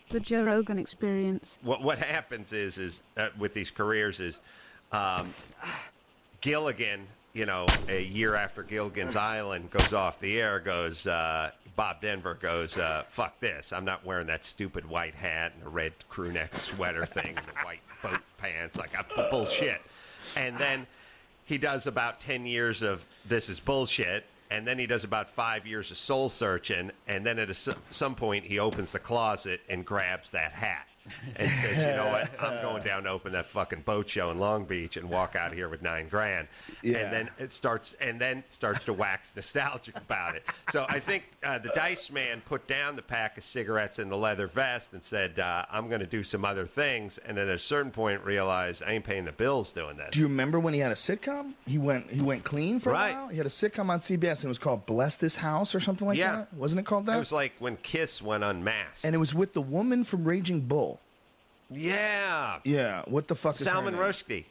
The Joe Rogan Experience. What happens is with these careers is Gilligan, a year after Gilligan's Island goes off the air, Bob Denver goes, fuck this. I'm not wearing that stupid white hat and the red crew neck sweater thing and the white boat pants. Like, bullshit. And then he does about 10 years of this is bullshit. And then he does about 5 years of soul searching. And then at some point, he opens the closet and grabs that hat and says, you know what? I'm going down to open that fucking boat show in Long Beach and walk out here with $9,000. Yeah. And then it starts to wax nostalgic about it. So I think the Dice Man put down the pack of cigarettes in the leather vest and said, I'm going to do some other things. And then at a certain point realized I ain't paying the bills doing this. Do you remember when he had a sitcom? He went clean for a Right. while. He had a sitcom on CBS and it was called Bless This House or something like that. Wasn't it called that? It was like when Kiss went unmasked. And it was with the woman from Raging Bull. Yeah. Yeah. What the fuck is Salman her name? Rushdie.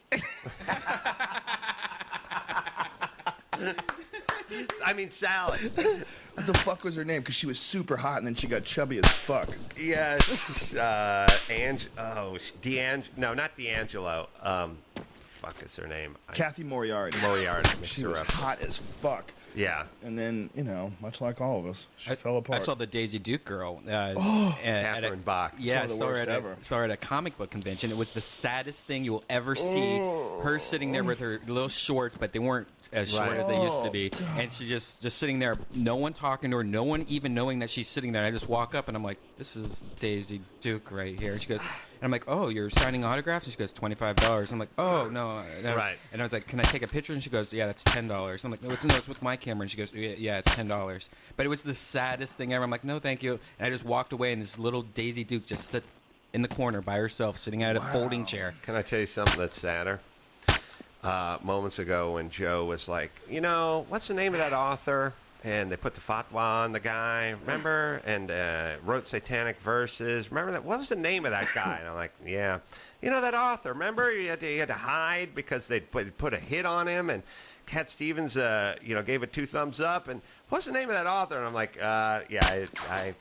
I mean, Salad. What the fuck was her name? Because she was super hot and then she got chubby as fuck. Yeah, she's, no, not D'Angelo. Fuck is her name? Kathy Moriarty. Mixed She her was up. hot as fuck. Yeah. And then, much like all of us, she fell apart. I saw the Daisy Duke girl. Catherine Bach. Yeah, I Some of the saw her, worst ever. saw her at a comic book convention. It was the saddest thing you will ever see. Her sitting there with her little shorts, but they weren't as short as they used to be. And she just sitting there, no one talking to her, no one even knowing that she's sitting there. And I just walk up and I'm like, this is Daisy Duke right here. And she goes, and I'm like, oh, you're signing autographs? And she goes, $25. I'm like, oh, no. Right. And I was like, can I take a picture? And she goes, yeah, that's $10. I'm like, no, it's with my camera. And she goes, yeah, it's $10. But it was the saddest thing ever. I'm like, no, thank you. And I just walked away, and this little Daisy Duke just sit in the corner by herself, sitting at a folding chair. Can I tell you something that's sadder? Moments ago when Joe was like, what's the name of that author? And they put the fatwa on the guy, remember? And wrote satanic verses. Remember that? What was the name of that guy? And I'm like, yeah. That author, remember? He had to hide because they put a hit on him. And Cat Stevens, gave it 2 thumbs up. And what's the name of that author? And I'm like, I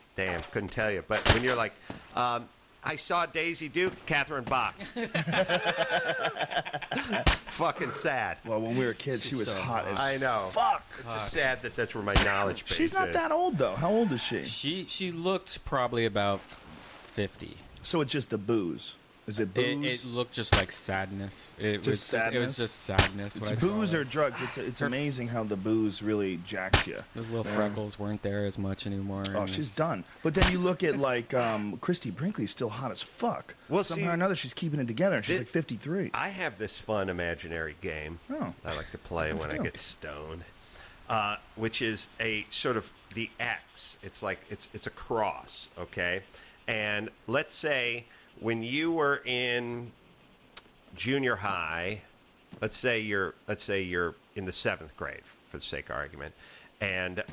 couldn't tell you. But when you're like, I saw Daisy Duke, Catherine Bach. Fucking sad. Well, when we were kids, she was so hot as I know. fuck. It's just sad that that's where my knowledge base She's not is. that old, though. How old is she? She looked probably about 50. So it's just the booze. Is it booze? It looked just like sadness. It was just sadness. It's when I saw booze it. or drugs. It's amazing how the booze really jacks you. Those little freckles weren't there as much anymore. Oh, and she's done. But then you look at like Christy Brinkley's still hot as fuck. Well, somehow see, or another she's keeping it together, and she's like 53. I have this fun imaginary game I like to play when I get stoned, which is a sort of the X. It's like it's a cross, okay? And let's say when you were in junior high, let's say you're in the 7th grade for the sake of argument, and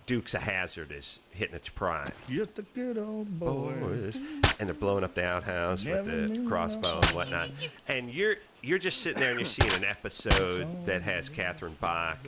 Dukes of Hazzard is hitting its prime. Just a good old boy. And they're blowing up the outhouse with the crossbow and whatnot. And you're just sitting there and you're seeing an episode that has Catherine Bach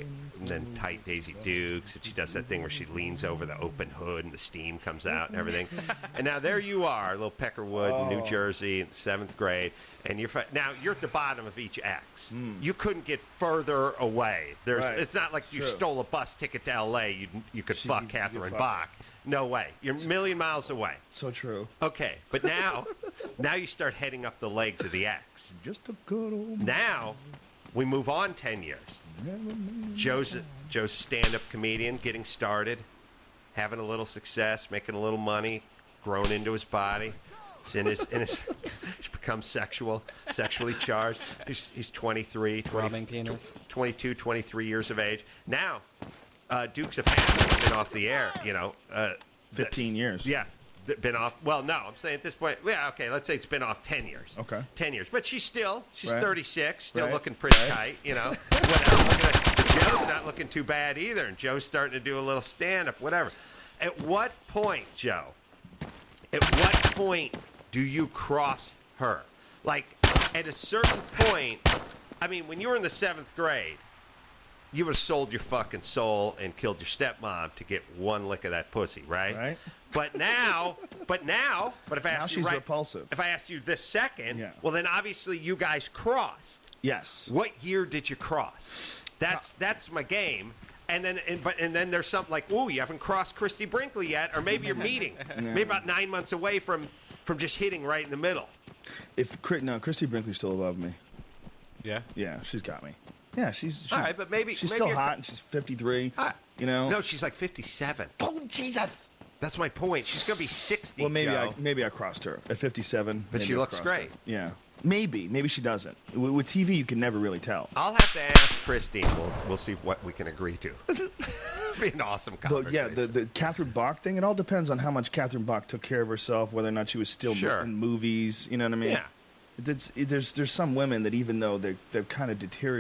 and then tight Daisy Dukes, and she does that thing where she leans over the open hood and the steam comes out and everything. And now there you are, little Peckerwood in New Jersey in 7th grade, and now you're at the bottom of each X. You couldn't get further away. It's not like you stole a bus ticket to L.A. You could fuck Catherine Bach. No way. You're a million miles away. So true. Okay, but now you start heading up the legs of the X. Just a good old. Now we move on 10 years. Joe's a stand-up comedian, getting started, having a little success, making a little money, grown into his body. He's he's become sexually charged. He's 23, 22, 23 years of age. Now, Dukes of Hazzard has been off the air, 15 years. Yeah, been off. Well, no, I'm saying at this point, yeah, okay, let's say it's been off 10 years. Okay. 10 years. But she's Right. 36, still Right. looking pretty tight, Joe's not looking too bad either, and Joe's starting to do a little stand-up, whatever. At what point, Joe, do you cross her? Like, at a certain point, I mean, when you were in the 7th grade, you would have sold your fucking soul and killed your stepmom to get one lick of that pussy, right? Right. But if I asked you she's repulsive. If I asked you this second, Yeah. well, then obviously you guys crossed. Yes. What year did you cross? That's my game. And then there's something like, ooh, you haven't crossed Christy Brinkley yet, or maybe you're meeting, maybe about 9 months away from just hitting right in the middle. No, Christy Brinkley's still above me. Yeah. Yeah, she's got me. Yeah, she's All right, but maybe she's maybe still you're- hot and she's 53. You know. No, she's like 57. Oh Jesus. That's my point. She's gonna be 60. Well, Joe. maybe I crossed her at 57. But maybe she I looks crossed her. great. Yeah. Maybe she doesn't. With TV, you can never really tell. I'll have to ask Christine. We'll see what we can agree to. Be an awesome But yeah, conversation. the Catherine Bach thing, it all depends on how much Catherine Bach took care of herself, whether or not she was still Sure. in movies. You know what I mean? Yeah. There's some women that even though they've kind of deteriorated.